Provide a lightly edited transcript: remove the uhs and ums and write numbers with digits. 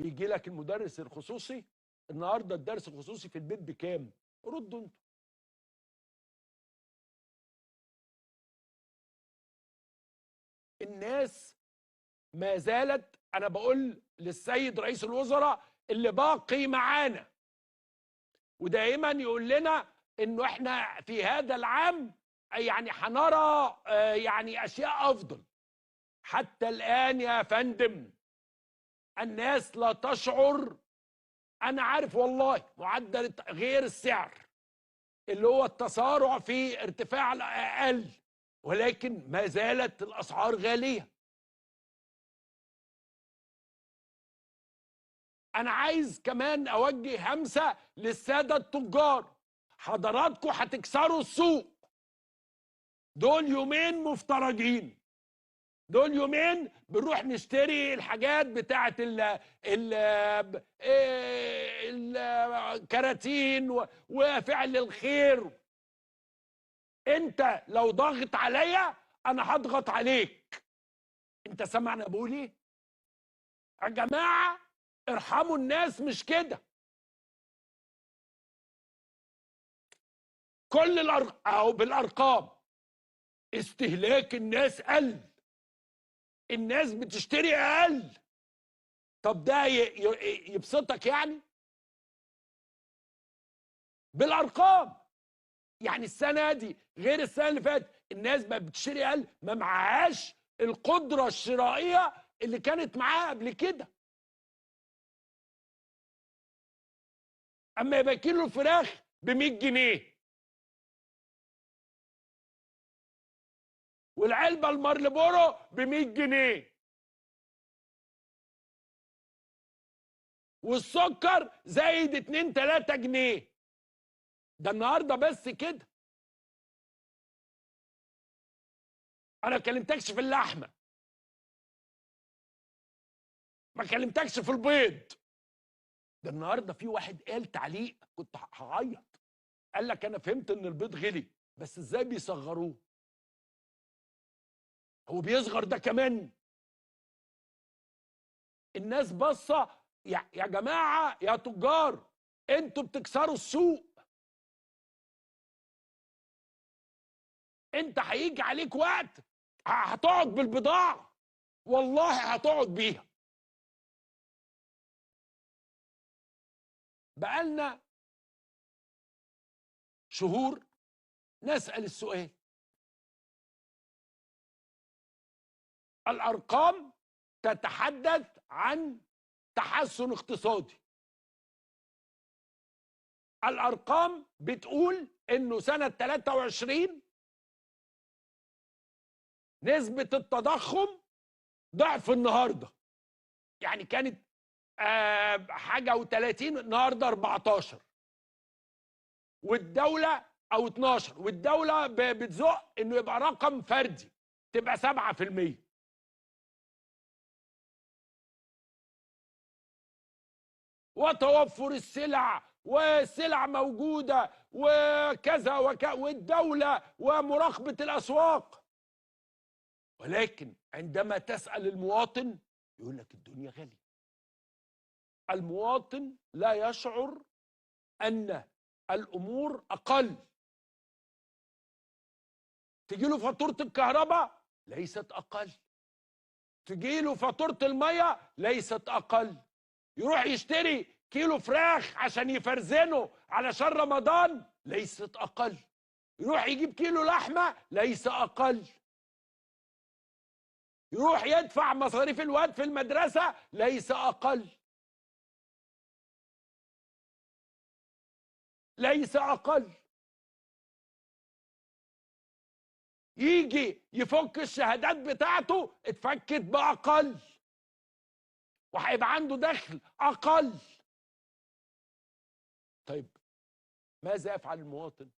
بيجي لك المدرس الخصوصي النهارده الدرس الخصوصي في البيت بكام؟ ردوا انتوا. الناس ما زالت، انا بقول للسيد رئيس الوزراء اللي باقي معانا ودائما يقول لنا انه احنا في هذا العام يعني هنرى يعني اشياء افضل. حتى الان يا فندم الناس لا تشعر. انا عارف والله معدل غير السعر اللي هو التسارع في ارتفاع الاقل، ولكن ما زالت الاسعار غاليه. انا عايز كمان اوجه همسه للساده التجار، حضراتكم هتكسروا السوق. دول يومين مفترجين، دول يومين بنروح نشتري الحاجات بتاعه الكراتين وفعل الخير. انت لو ضاغط عليا انا هضغط عليك. انت سامعني بقول ايه يا جماعه؟ ارحموا الناس، مش كده. كل او بالارقام استهلاك الناس قل، الناس بتشتري اقل. طب ده يبسطك يعني؟ بالارقام يعني السنه دي غير السنه اللي فاتت الناس بقت بتشتري اقل، ما معهاش القدره الشرائيه اللي كانت معاها قبل كده. اما يبقى كيلو الفراخ ب 100 جنيه والعلبه المارلبورو ب 100 جنيه والسكر زايد 2 3 جنيه، ده النهارده بس كده. انا ما كلمتكش في اللحمه، ما كلمتكش في البيض. ده النهارده في واحد قال تعليق كنت هعيط، قال لك انا فهمت ان البيض غلي بس ازاي بيصغروه؟ هو بيصغر ده كمان؟ الناس باصه يا جماعه يا تجار، انتوا بتكسروا السوق. انت هيجي عليك وقت هتقعد بالبضاعه، والله هتقعد بيها. بقالنا شهور نسأل السؤال. الارقام تتحدث عن تحسن اقتصادي، الارقام بتقول انه سنه 23 نسبه التضخم ضعف النهارده، يعني كانت حاجه و30 النهارده 14 والدوله او 12 والدوله بتزق انه يبقى رقم فردي تبقى 7%. وتوفر السلع والسلع موجوده وكذا والدوله ومراقبه الاسواق. ولكن عندما تسال المواطن يقول لك الدنيا غاليه. المواطن لا يشعر ان الامور اقل. تجي له فاتوره الكهرباء ليست اقل، تجي له فاتوره الميه ليست اقل، يروح يشتري كيلو فراخ عشان يفرزنه علشان رمضان ليست اقل، يروح يجيب كيلو لحمه ليس اقل، يروح يدفع مصاريف الواد في المدرسه ليس اقل، ليس اقل. يجي يفك الشهادات بتاعته اتفكت باقل وهيبقى عنده دخل اقل. طيب ماذا يفعل المواطن؟